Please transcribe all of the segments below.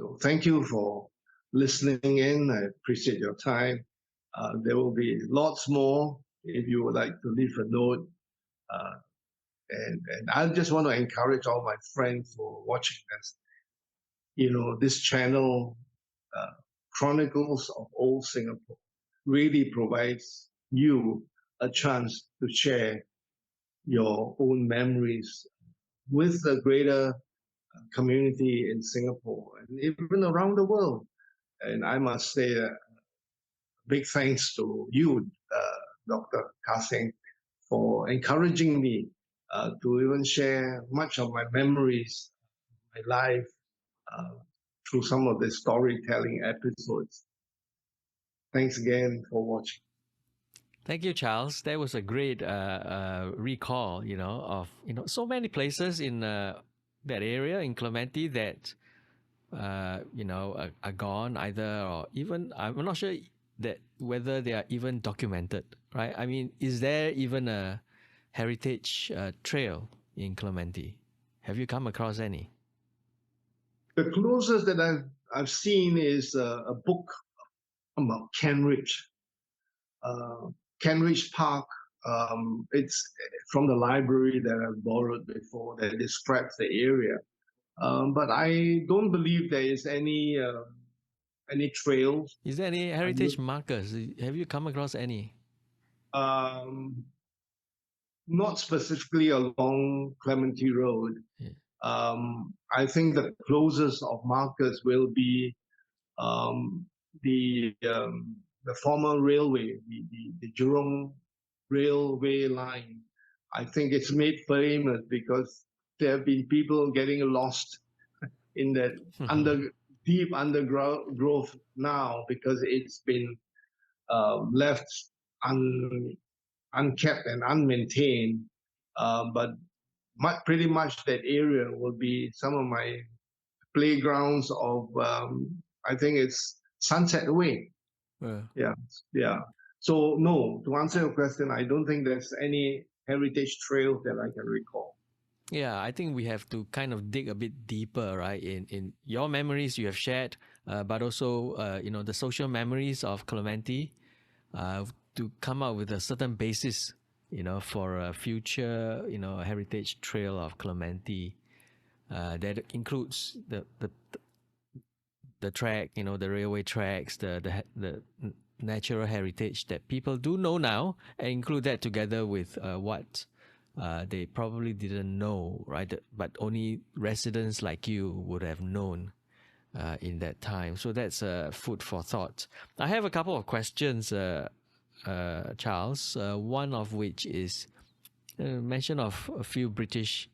So thank you for listening in. I appreciate your time. There will be lots more if you would like to leave a note. Uh, and I just want to encourage all my friends for watching this. This channel, uh, Chronicles of Old Singapore, really provides you a chance to share your own memories with the greater community in Singapore and even around the world. And I must say a big thanks to you, Dr. Kaseng, for encouraging me to even share much of my memories, my life, uh, through some of the storytelling episodes. Thanks again for watching. Thank you, Charles. That was a great recall, of so many places in that area in Clementi that are gone either, or even I'm not sure that whether they are even documented, right? I mean, is there even a heritage trail in Clementi? Have you come across any? The closest that I've seen is a book about Kenridge. Kenridge Park. It's from the library that I've borrowed before that describes the area. But I don't believe there is any trails. Is there any heritage markers? Have you come across any? Um, Not specifically along Clementi Road. Yeah. I think the closest of markers will be um, the former railway, the Jurong railway line. I think it's made famous because there have been people getting lost in that deep underground growth now because it's been left unkept and unmaintained. But pretty much that area will be some of my playgrounds of I think it's Sunset Way. Yeah, yeah. So no, to answer your question, I don't think there's any heritage trail that I can recall. Yeah, I think we have to kind of dig a bit deeper, right? In your memories you have shared, but also the social memories of Clementi, to come up with a certain basis, for a future, heritage trail of Clementi, that includes the track, the railway tracks, the natural heritage that people do know now, and include that together with what they probably didn't know, right? But only residents like you would have known in that time. So that's food for thought. I have a couple of questions, Charles. One of which is mention of a few British,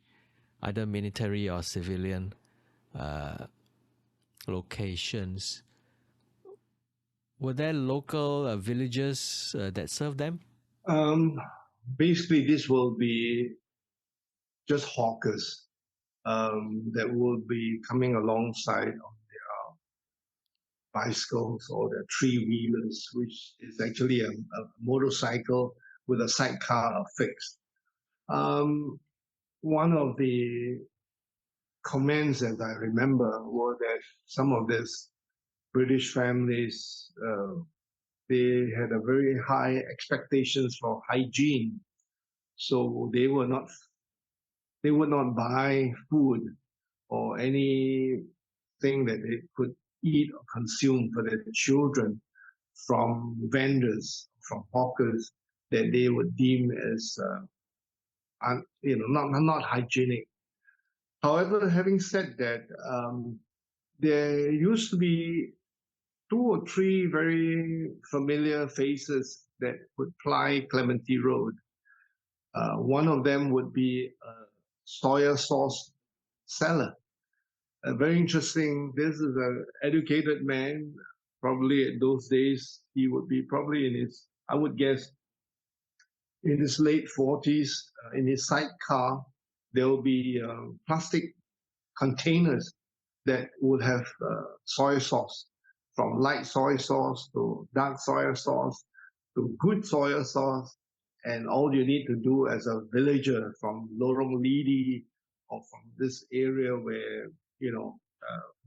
either military or civilian locations. Were there local villages that served them? Basically, this will be just hawkers that will be coming alongside on their bicycles or their three wheelers, which is actually a motorcycle with a sidecar fixed. One of the comments that I remember were that some of these British families they had a very high expectations for hygiene, so they would not buy food or anything that they could eat or consume for their children from vendors, from hawkers that they would deem as not hygienic. However, having said that, there used to be two or three very familiar faces that would ply Clementi Road. One of them would be a soya sauce seller. Very interesting. This is an educated man. Probably at those days, he would be probably I would guess, in his late 40s. In his sidecar, there will be plastic containers that would have soy sauce, from light soy sauce to dark soy sauce to good soy sauce. And all you need to do as a villager from Lorong Lidi or from this area where,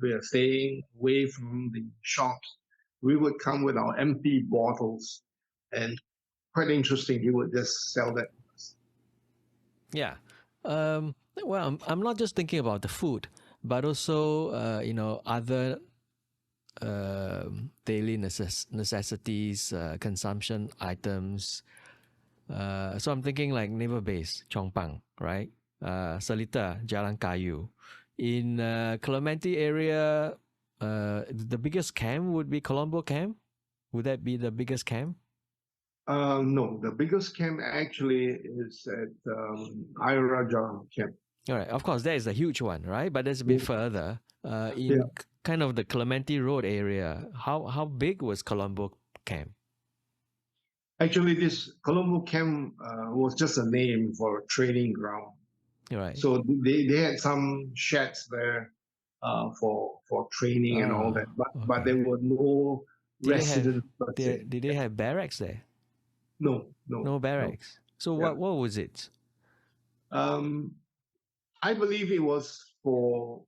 we are staying away from the shops, we would come with our empty bottles, and quite interesting. He would just sell that. Yeah. Well, I'm not just thinking about the food, but also, other daily necessities, consumption items. So I'm thinking like naval base, Chongpang, right? Seletar, Jalan Kayu. In Clementi area, the biggest camp would be Colombo Camp. Would that be the biggest camp? No, the biggest camp actually is at Iraja camp. All right. Of course, that is a huge one, right? But that's a bit further. Yeah, In kind of the Clementi Road area, how big was Colombo Camp? actually, this Colombo camp was just a name for a training ground. All right. So they had some sheds there for training and all that, Ah, but okay. there were no Did they have residents per se. did they have barracks there? No, no, No no. barracks. So Yeah. what was it? Um, I believe it was for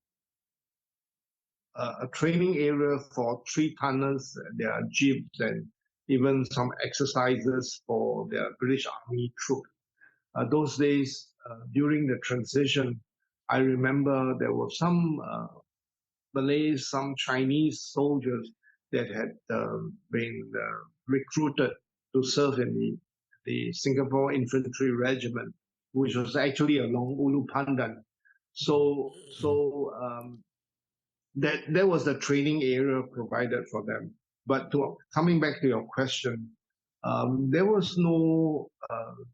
a training area for three tonners, their jeeps, and even some exercises for their British Army troops. Those days, during the transition, I remember there were some Malays, some Chinese soldiers that had been recruited to serve in the Singapore Infantry Regiment, which was actually along Ulu Pandan. So that was the training area provided for them. But coming back to your question, there was no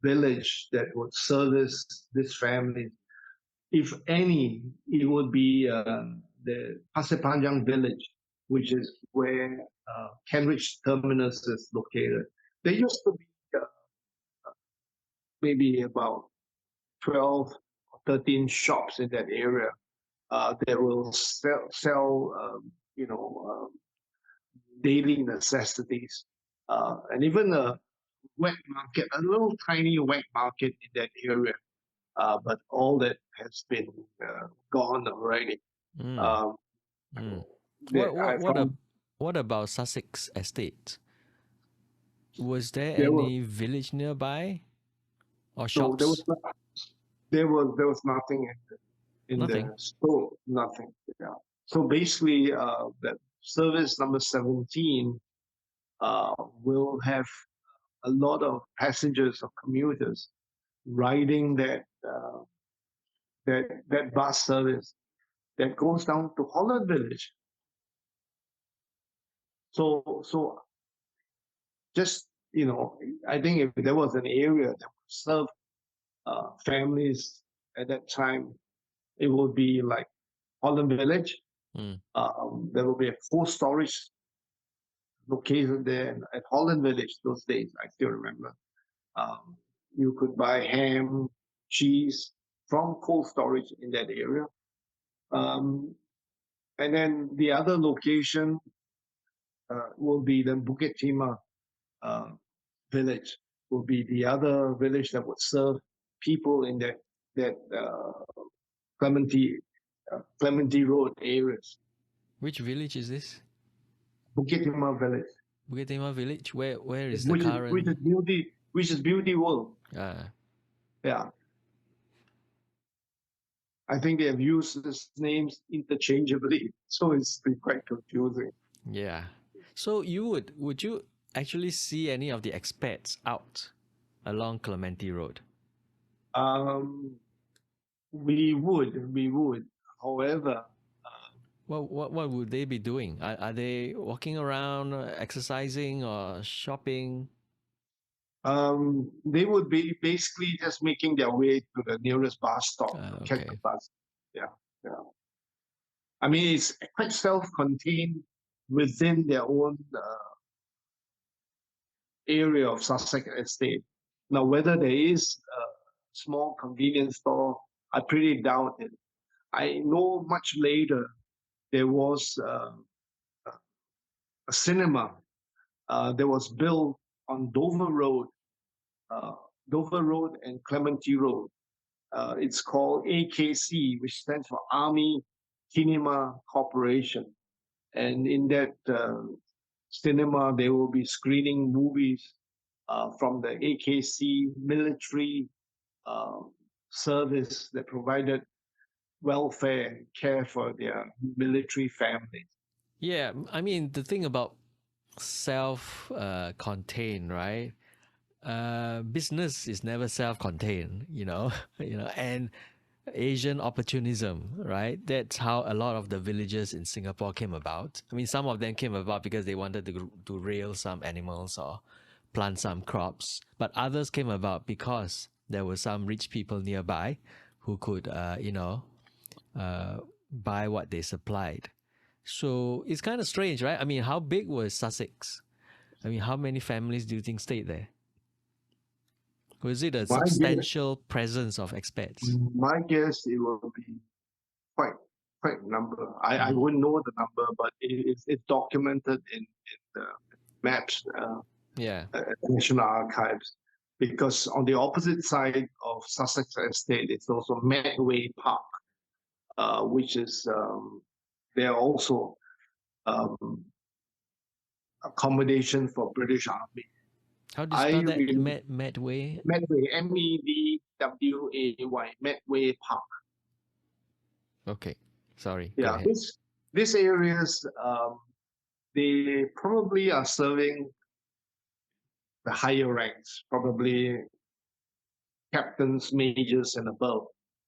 village that would service this family. If any, it would be the Pasir Panjang village, which is where Kentridge Terminus is located. There used to be maybe about 12 or 13 shops in that area that will sell daily necessities, and even a wet market, a little tiny wet market in that area. But all that has been gone already. Mm, Um, mm. there, What I what what a, found what about Sussex Estate? Was there there were any village nearby or no, shops? there was nothing in Nothing. the store, nothing. Yeah. So basically, that service number 17 will have a lot of passengers or commuters riding that bus service that goes down to Holland Village. So just I think if there was an area that would serve families at that time, it would be like Holland Village. Mm. There will be a cold storage located there at Holland Village those days. I still remember. Um, you could buy ham, cheese from cold storage in that area. Um, and then the other location will be the Bukit Timah uh, village. Will be the other village that would serve people in that Clementi Road areas. Which village is this? Bukit Timah village, Bukit Timah village. Where is the which is which current? is Beauty World. Uh, Yeah, I think they have used these names interchangeably, so it's been quite confusing. yeah. So would you actually see any of the expats out along Clementi Road? Um, we would. However, What would they be doing? Are they walking around, exercising, or shopping? they would be basically just making their way to the nearest bus stop to catch the Okay. bus. Yeah, yeah. I mean, it's quite self-contained within their own area of Sussex Estate. Now, whether there is a small convenience store, I pretty doubt it. I know much later there was a cinema that was built on uh, Dover Road and Clementi Road. It's called AKC, which stands for Army Cinema Corporation, and in that cinema they will be screening movies from the AKC military uh, service that provided welfare and care for their military families. Yeah, I mean the thing about self-contained, right? Business is never self-contained, and Asian opportunism, right? That's how a lot of the villages in Singapore came about. I mean, some of them came about because they wanted to rail some animals or plant some crops, but others came about because there were some rich people nearby who could, buy what they supplied. So it's kind of strange, right? I mean, how big was Sussex? I mean, how many families do you think stayed there? Was it a My guess, substantial presence of expats? my guess, it will be quite quite a number. I Mm. wouldn't know the number, but it's documented in the maps, Yeah. National Archives, because on the opposite side of Sussex Estate, it's also Medway Park, which is there are also um, accommodation for British Army. How do you I spell that? really Medway. Medway, Medway, Medway Park. Okay. Sorry. Go Yeah, ahead. these areas they probably are serving the higher ranks, probably captains, majors, and above.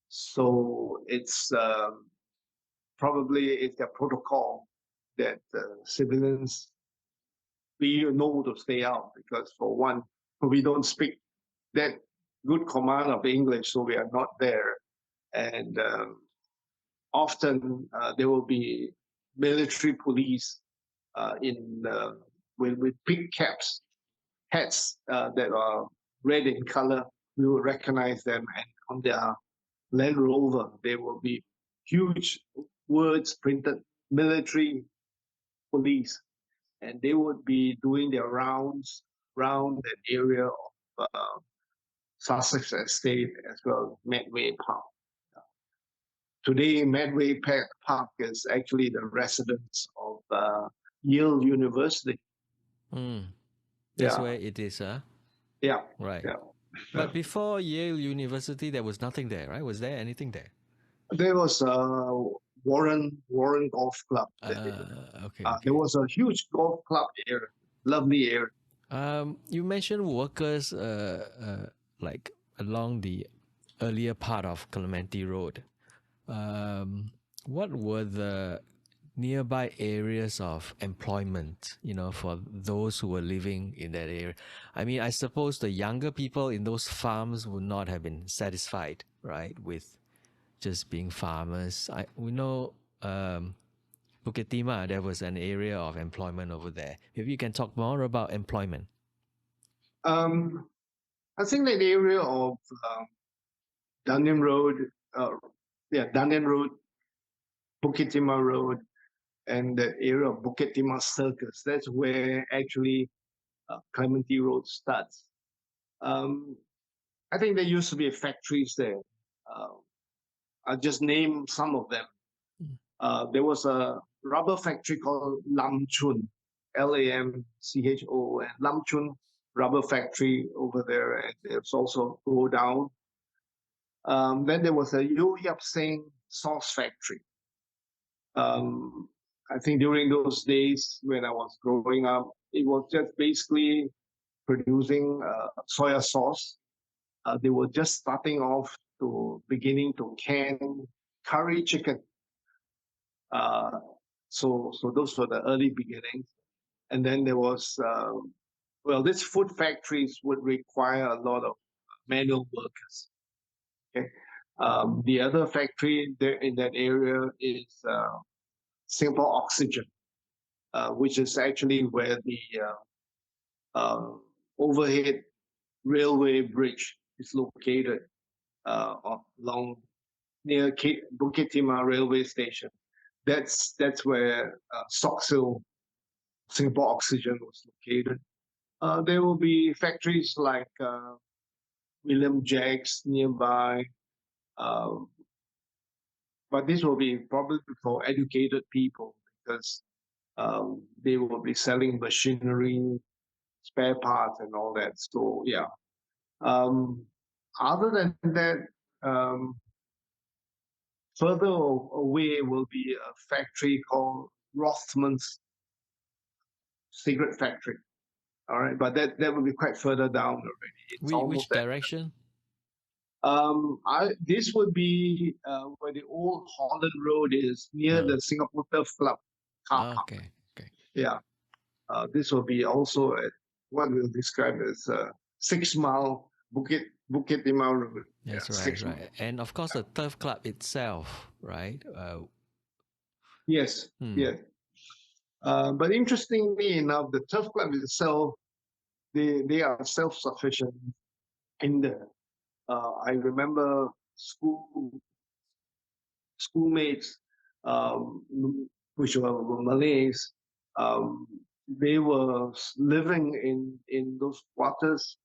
So it's probably it's their protocol that civilians we know to stay out because for one, we don't speak that good command of English, so we are not there. And often there will be military police in with big caps, hats that are red in color. We will recognize them, and on their Land Rover there will be huge words printed military police, and they would be doing their rounds around that area of Sussex Estate as well as Medway Park. Today, Medway Park is actually the residence of Yale University. Mm. That's Yeah, where it is, huh? yeah, Right. yeah. But before Yale University, there was nothing there, right? Was there anything there? There was Warren Golf Club. Okay, There okay. was a huge golf club area, lovely area. You mentioned workers, like along the earlier part of Clementi Road. Um, what were the nearby areas of employment, for those who were living in that area? I mean, I suppose the younger people in those farms would not have been satisfied, right, with just being farmers. We know Bukit Timah, there was an area of employment over there. If you can talk more about employment. Um, I think that area of Dunedin Road, uh, Dunedin Road, Bukit Timah Road, and the area of Bukit Timah Circus. That's where actually Clementi Road starts. Um, I think there used to be factories there. Uh, I'll just name some of them. There was a rubber factory called Lam Chun, Lamcho, and Lam Chun rubber factory over there, and there's also go down. Then there was a Yo Yap Seng sauce factory. Um, I think during those days when I was growing up, it was just basically producing soya sauce. They were just starting off to beginning to can curry chicken. Uh, so those were the early beginnings. And then there was, these food factories would require a lot of manual workers. Okay. The other factory there in that area is Singapore Oxygen, which is actually where the overhead railway bridge is located along near Bukit Timah railway station. That's where Soxil Singapore Oxygen was located. There will be factories like William Jacks nearby, uh, but this will be probably for educated people because they will be selling machinery, spare parts, and all that. So yeah. Um, Other than that, um, further away will be a factory called Rothman's cigarette factory. All right, but that will be quite further down already. It's Which almost at. direction? This would be where the old Holland Road is near Uh, the Singapore Turf Club car park. okay, okay. Yeah, this will be also at what we'll describe as 6 mile Bukit Timah Road. Yeah, That's right, 6 mile. right. And of course, the turf club itself, right? Yes, Hmm. yes. But interestingly enough, the turf club itself, they are self-sufficient in there. I remember schoolmates, um, which were Malays, um, they were living in those quarters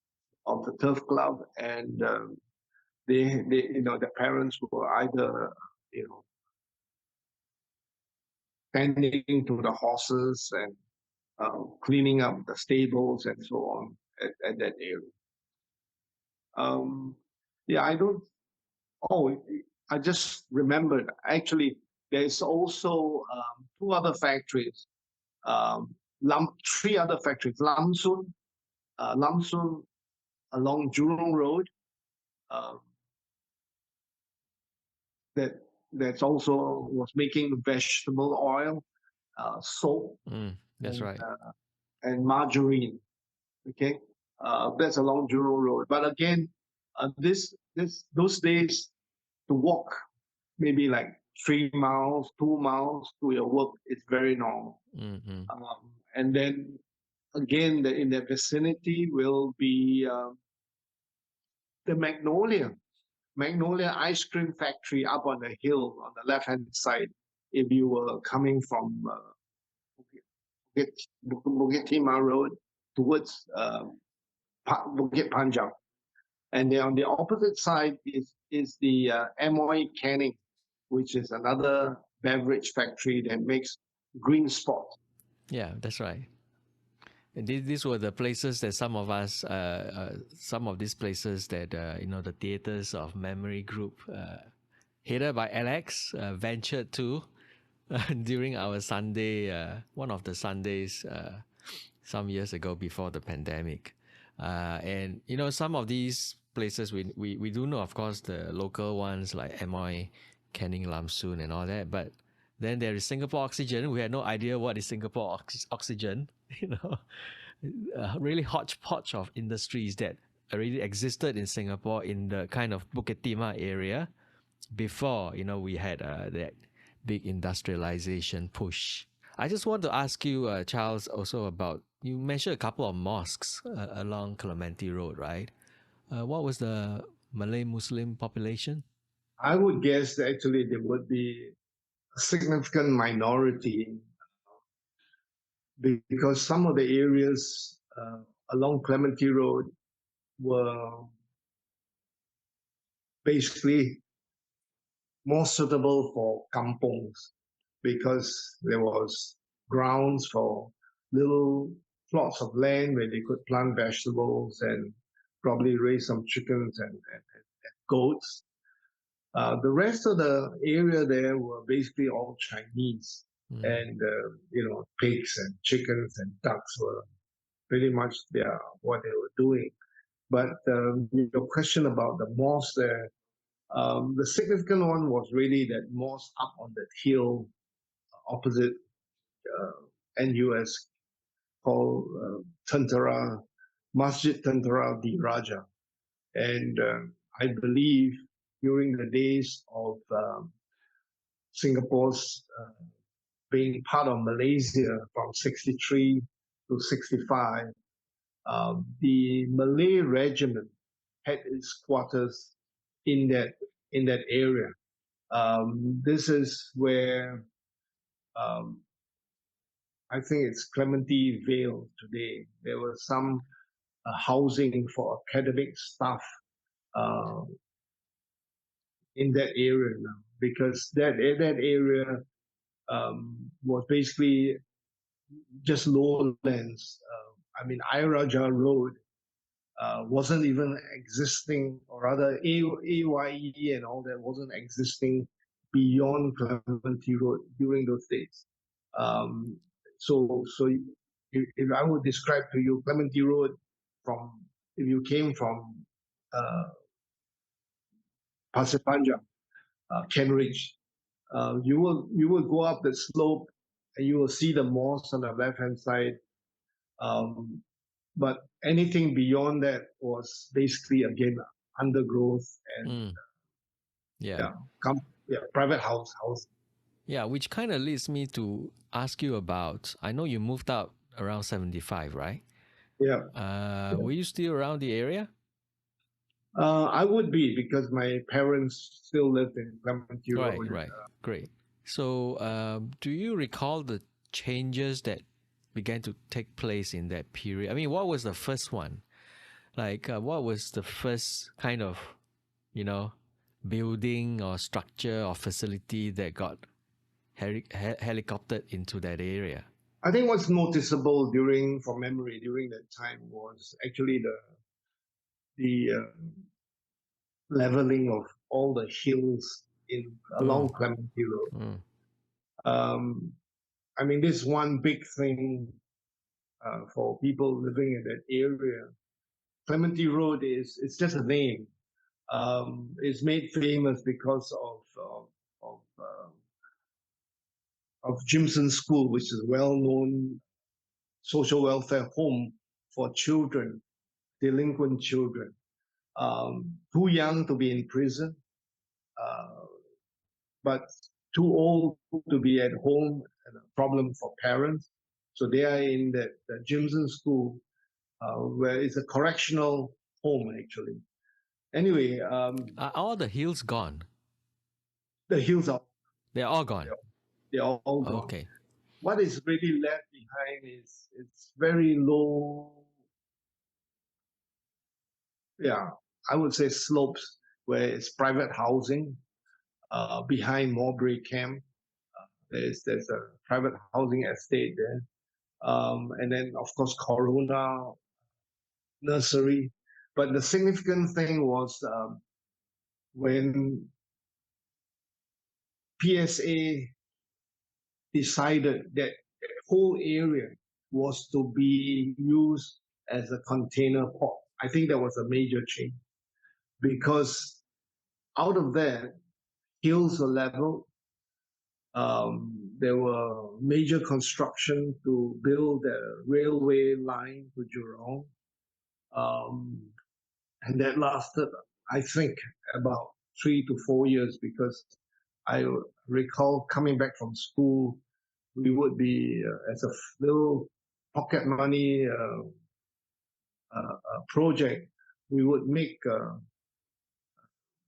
of the turf club, and they their parents were either you know tending to the horses and cleaning up the stables and so on at that area. Um, yeah, I don't. Oh, I just remembered. Actually, there's also two other factories. Three other factories. Lamsun along Jurong Road. Um, that that's also was making vegetable oil, soap, That's and right. margarine. Okay, that's along Jurong Road. But again, those days to walk maybe like 3 miles, 2 miles to your work is very normal. Mm-hmm. And then again, in the vicinity will be the Magnolia ice cream factory up on the hill on the left hand side. If you were coming from Bukit, Bukit Timah Road towards Bukit Panjang. And then on the opposite side is the MOI Canning, which is another beverage factory that makes green spot. Yeah, that's right. And these were the places that some of us, some of these places that the theaters of memory group, headed by Alex, ventured to during our Sunday, one of the Sundays, some years ago before the pandemic. And some of these places we do know, of course, the local ones like Amoy, Canning, Lamsoon, and all that. But then there is Singapore Oxygen. We had no idea what is Singapore Oxygen. Really hodgepodge of industries that already existed in Singapore in the kind of Bukit Timah area before we had that big industrialization push. I just want to ask you, Charles, also about you mentioned a couple of mosques along Clementi Road, right? What was the Malay Muslim population? I would guess that actually there would be a significant minority because some of the areas along Clementi Road were basically more suitable for kampongs because there was grounds for little plots of land where they could plant vegetables and probably raise some chickens and goats. The rest of the area there were basically all Chinese, and pigs and chickens and ducks were pretty much what they were doing. But your question about the mosque there, the significant one was really that mosque up on that hill opposite NUS called Tentara Masjid Tentara di Raja, and I believe during the days of Singapore's being part of Malaysia from 63 to 65, the Malay regiment had its quarters in that area. This is where um, I think it's Clementi Vale today. There was some housing for academic staff uh, in that area now. because that area was basically just lowlands. I mean, Iraja Road wasn't even existing, or rather, AYE and all that wasn't existing beyond Clementi Road during those days. Um, so if I would describe to you Clementi Road from if you came from uh, Pasir Panjang, Kent Ridge, you will go up the slope and you will see the mosque on the left hand side. Um, but anything beyond that was basically again undergrowth and Mm. Yeah. yeah, come yeah, private house. Yeah, which kind of leads me to ask you about. I know you moved out around 75, right? Yeah, Were you still around the area? I would be because my parents still lived in Clementi Right, Road. right. Great. So, do you recall the changes that began to take place in that period? I mean, what was the first one? Like, what was the first kind of, you know, building or structure or facility that got helicoptered into that area? I think what's noticeable from memory during that time was actually the leveling of all the hills in Mm, along Clementi Road. mm, Um, I mean, this one big thing for people living in that area. Clementi Road is it's just a name. It's made famous because of Jimson School, which is a well-known social welfare home for children, delinquent children, too young to be in prison, uh, but too old to be at home, and a problem for parents. So they are in the Jimson School, where it's a correctional home actually. Anyway, Are all the hills gone? the hills are They're all gone. they're all gone. Okay. What is really left behind is it's very low, yeah, I would say slopes where it's private housing. Behind Mowbray Camp, there's a private housing estate there, and then of course Corona Nursery. But the significant thing was when PSA decided that the whole area was to be used as a container port. I think that was a major change because out of that, hills were leveled. There were major construction to build the railway line to Jurong. Um, and that lasted, I think, about 3 to 4 years because I recall coming back from school, we would be, as a little pocket money project, we would make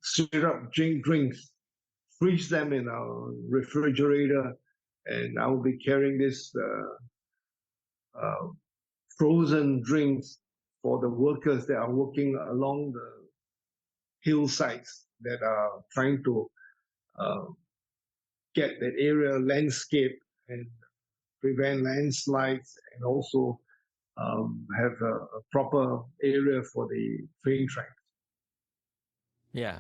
syrup drinks, freeze them in our refrigerator, and I will be carrying this uh, frozen drinks for the workers that are working along the hillsides that are trying to uh, get that area landscape and prevent landslides and also have a proper area for the train track. Yeah.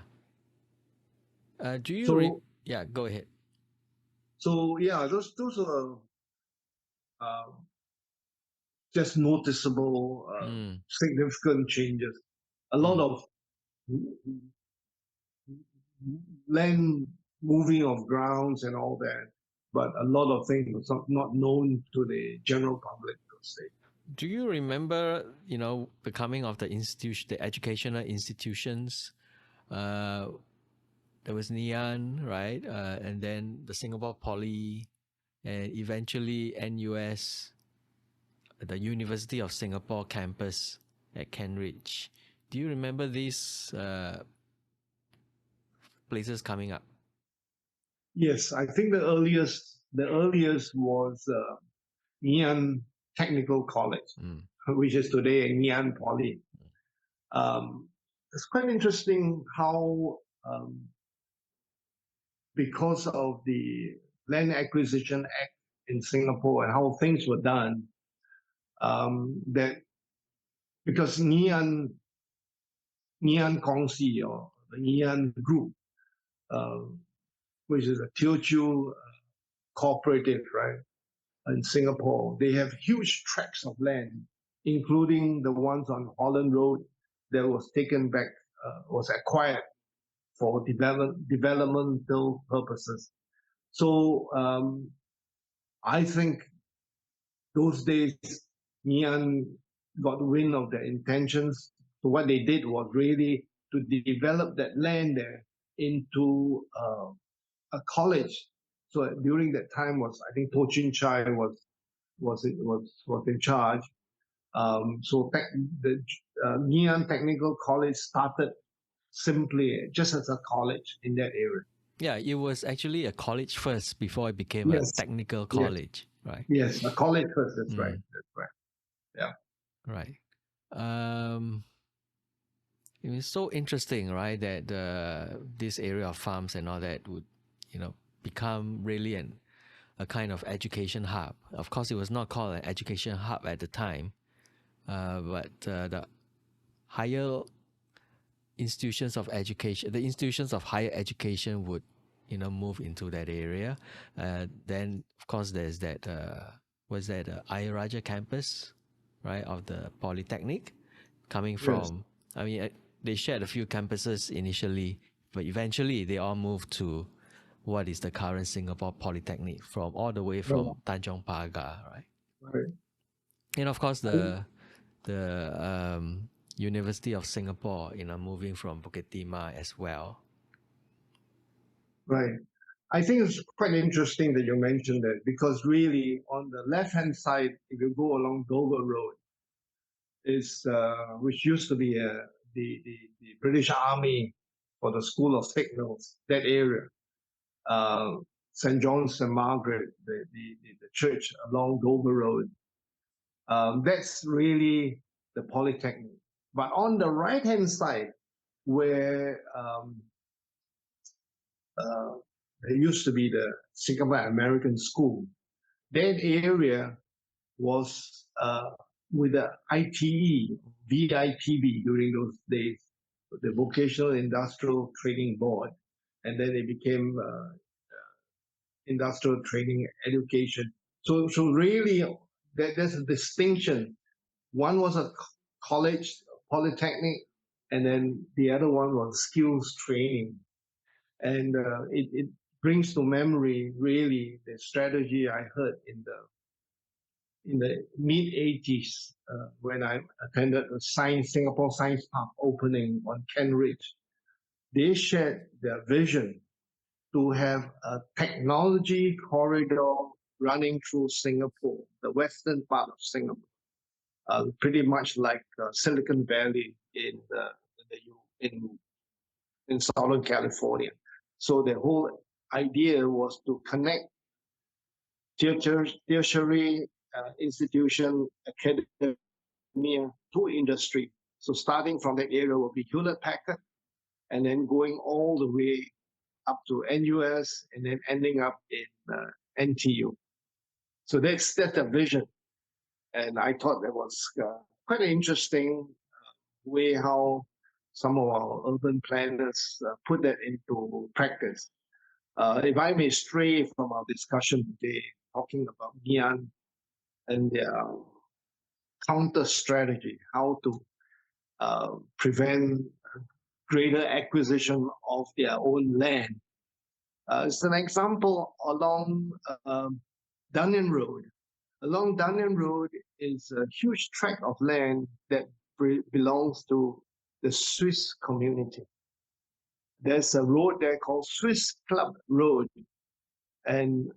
Do you So Yeah, go ahead. so yeah, those are uh, just noticeable Mm. significant changes. A lot Mm. of land moving of grounds and all that, but a lot of things was not known to the general public per se. Do you remember, the coming of the institution, the educational institutions? Uh, there was Ngee Ann, right? And then the Singapore Poly, and eventually NUS, the University of Singapore campus at Kent Ridge. Do you remember these places coming up? Yes, I think the earliest was Ngee Ann Technical College, Mm. which is today Ngee Ann Poly. It's quite interesting how because of the Land Acquisition Act in Singapore and how things were done, that because Ngee Ann Kongsi or the Ngee Ann Group, uh, which is a Teochew cooperative, right, in Singapore, they have huge tracts of land, including the ones on Holland Road that was taken back, was acquired for developmental purposes. So I think those days, Ngee Ann got wind of their intentions. So what they did was really to develop that land there into a college. So during that time was I think To Chin Chai was in charge. So the Ngee Ann Technical College started simply just as a college in that area. Yeah, it was actually a college first before it became a Yes, technical yes, college, right? yes, a college first. That's right. Mm, That's right. Yeah. right. Um, it was so interesting, right? That this area of farms and all that would, become really a kind of education hub. Of course, it was not called an education hub at the time, but the higher institutions of education, the institutions of higher education would, move into that area. Then, of course, there's that, was that Ayer Rajah campus, right, of the Polytechnic, coming Yes. from, I mean, they shared a few campuses initially, but eventually they all moved to what is the current Singapore Polytechnic, from all the way Right. from Tanjong Pagar, right? Right. And of course, the University of Singapore, moving from Bukit Timah as well. Right. I think it's quite interesting that you mentioned that because really on the left-hand side, if you go along Dover Road, is which used to be the British Army for the School of Signals, that area. Uh, St. John's St. Margaret, the church along Dover Road. That's really the Polytechnic. But on the right-hand side, where uh, there used to be the Singapore American School, that area was with the ITE, VITB during those days, the Vocational Industrial Training Board, and then it became Industrial Training Education. So really, there's a distinction. One was a college, polytechnic, and then the other one was skills training. And it brings to memory really the strategy I heard in the mid 80s when I attended the Singapore Science Park opening on Kent Ridge. They shared their vision to have a technology corridor running through Singapore, the western part of Singapore, pretty much like Silicon Valley in in Southern California. So the whole idea was to connect tertiary institution, academia to industry. So starting from that area will be Hewlett Packard, and then going all the way up to NUS, and then ending up in NTU. So that's the vision, and I thought that was quite an interesting way how some of our urban planners put that into practice. If I may stray from our discussion today, talking about Ngee Ann and their counter strategy, how to prevent greater acquisition of their own land. It's an example along Dunyan Road. Along Dunyan Road is a huge tract of land that belongs to the Swiss community. There's a road there called Swiss Club Road. And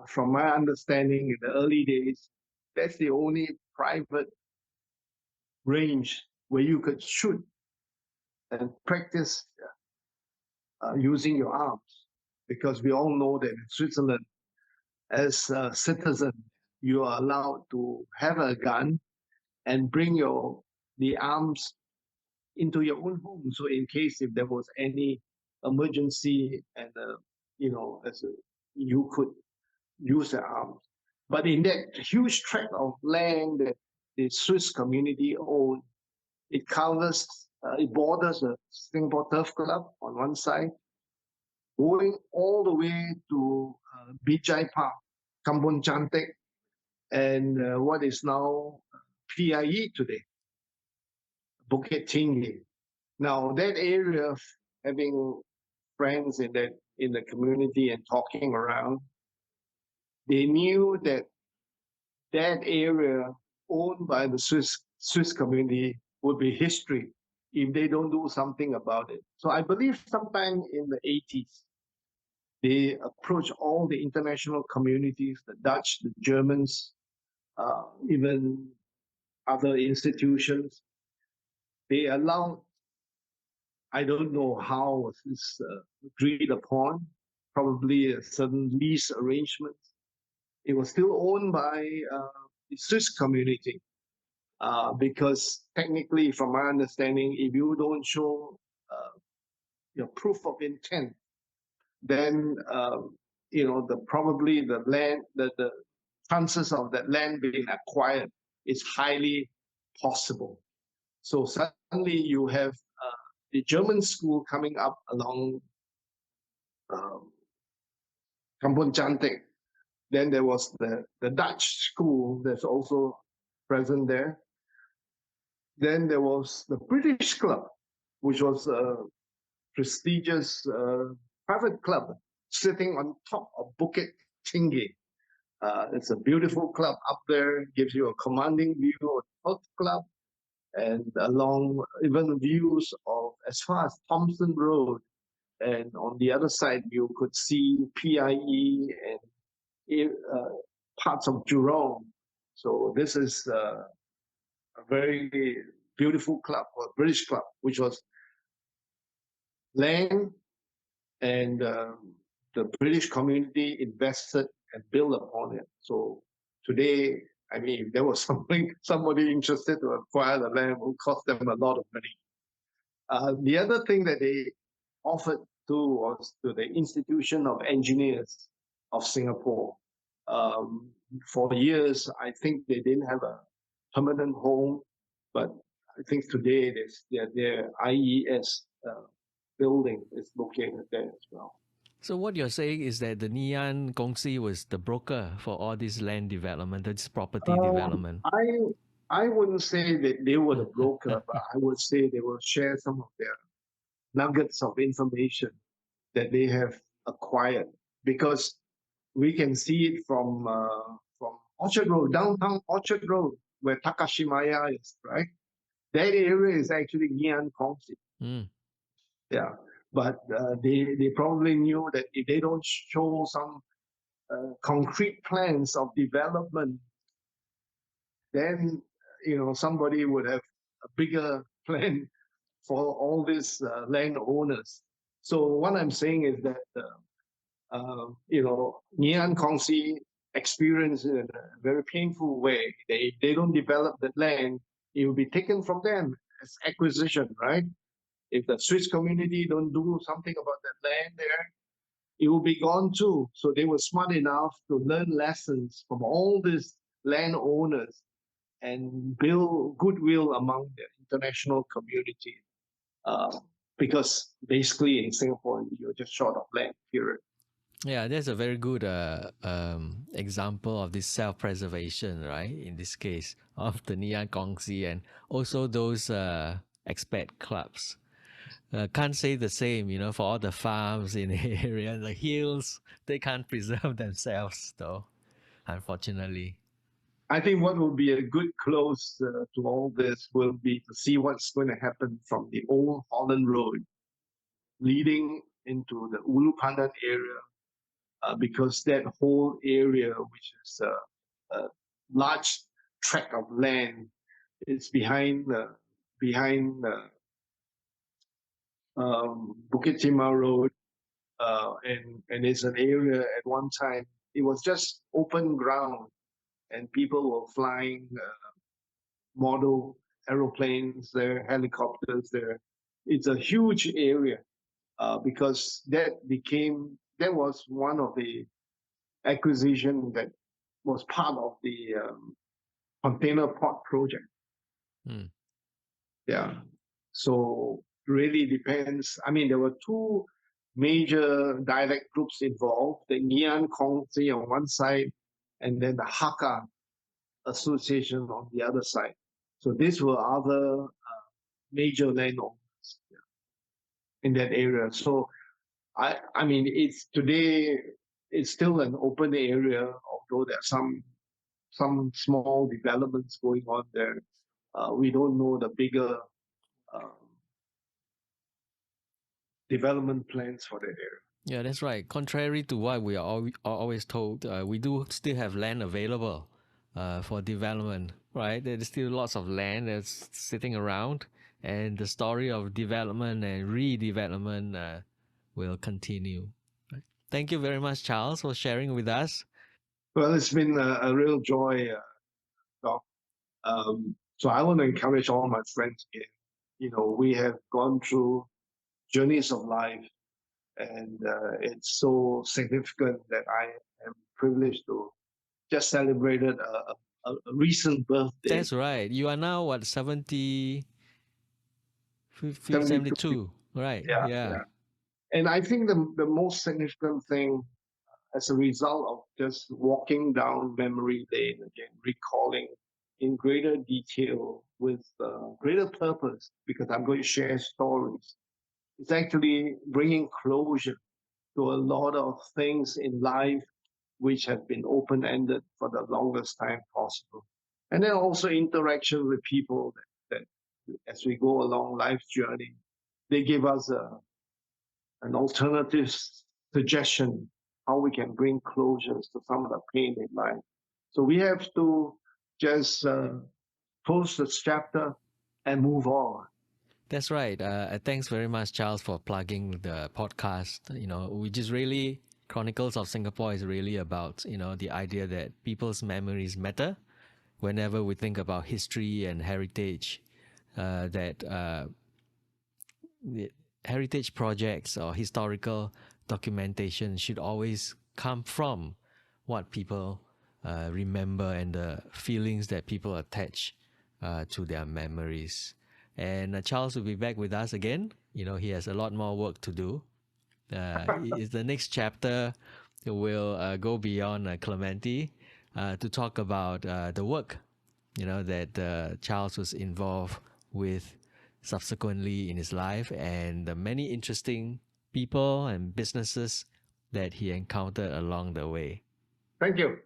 from my understanding in the early days, that's the only private range where you could shoot and practice using your arms. Because we all know that in Switzerland, as a citizen, you are allowed to have a gun and bring the arms into your own home. So in case if there was any emergency and as you could use the arms. But in that huge tract of land that the Swiss community owned, it borders the Singapore Turf Club on one side, going all the way to Bijai Park, Kampong Chantek, and what is now PIE today, Bukit Tinggi. Now that area, having friends in the community and talking around, they knew that that area owned by the Swiss community would be history if they don't do something about it. So I believe sometime in the 80s, they approached all the international communities, the Dutch, the Germans, even other institutions. They allowed, I don't know how this agreed upon, probably a certain lease arrangement. It was still owned by the Swiss community because technically, from my understanding, if you don't show your proof of intent, then probably the land, the chances of that land being acquired is highly possible. So suddenly you have the German school coming up along um, Kampong Chantek. Then there was the Dutch school that's also present there. Then there was the British Club, which was a prestigious private club sitting on top of Bukit Tinggi. It's a beautiful club up there, gives you a commanding view of the health club and along even views of as far as Thompson Road. And on the other side, you could see PIE and parts of Jurong. So this is a very beautiful club, a British club, which was land and the British community invested and built upon it. So today, I mean, if there was somebody interested to acquire the land, it would cost them a lot of money. The other thing that they offered to was to the Institution of Engineers of Singapore. Um, for years, I think they didn't have a permanent home, but I think today their IES building is located there as well. So what you're saying is that the Ngee Ann Kongsi was the broker for all this land development, this property development. I wouldn't say that they were the broker, but I would say they will share some of their nuggets of information that they have acquired because we can see it from Orchard Road, downtown Orchard Road, where Takashimaya is, right? That area is actually Ngee Ann Kongsi. Mm. Yeah, but they probably knew that if they don't show some concrete plans of development, then somebody would have a bigger plan for all these landowners. So what I'm saying is that Ngee Ann Kongsi experienced in a very painful way. They don't develop the land; it will be taken from them as acquisition, right? If the Swiss community don't do something about that land there, it will be gone too. So they were smart enough to learn lessons from all these landowners and build goodwill among the international community. Uh, because basically in Singapore, you're just short of land, period. Yeah, that's a very good example of this self-preservation, right? In this case, of the Ngee Ann Kongsi and also those expat clubs. Can't say the same, for all the farms in the area, the hills, they can't preserve themselves, though, unfortunately. I think what will be a good close to all this will be to see what's going to happen from the old Holland Road leading into the Ulu Pandan area, because that whole area, which is a large tract of land, is behind Bukit Timah Road, and it's an area at one time it was just open ground, and people were flying model aeroplanes there, helicopters there. It's a huge area because that became that was one of the acquisition that was part of the container port project. Mm. Yeah. So really depends. I mean, there were two major dialect groups involved: the Ngee Ann Kongsi on one side, and then the Hakka Association on the other side. So these were other major landowners in that area. So I mean, it's today it's still an open area, although there are some small developments going on there. We don't know the bigger um, development plans for that area. Yeah, that's right. Contrary to what we are always told, we do still have land available for development, right? There's still lots of land that's sitting around, and the story of development and redevelopment will continue. Right? Thank you very much, Charles, for sharing with us. Well, it's been a real joy, Doc. So I want to encourage all my friends again. You know, we have gone through journeys of life, and it's so significant that I am privileged to just celebrated a recent birthday, That's right. You are now what 72. 72, right? Yeah, Yeah. yeah. And I think the most significant thing as a result of just walking down memory lane again, recalling in greater detail with greater purpose, because I'm going to share stories. It's actually bringing closure to a lot of things in life which have been open ended for the longest time possible. And then also interaction with people that as we go along life's journey, they give us an alternative suggestion how we can bring closures to some of the pain in life. So we have to just close this chapter and move on. That's right. Thanks very much, Charles, for plugging the podcast. You know, which is really Chronicles of Singapore is really about the idea that people's memories matter. Whenever we think about history and heritage, that the heritage projects or historical documentation should always come from what people remember and the feelings that people attach to their memories. And Charles will be back with us again. He has a lot more work to do. Is the next chapter will go beyond Clementi to talk about the work, that Charles was involved with subsequently in his life and the many interesting people and businesses that he encountered along the way. Thank you.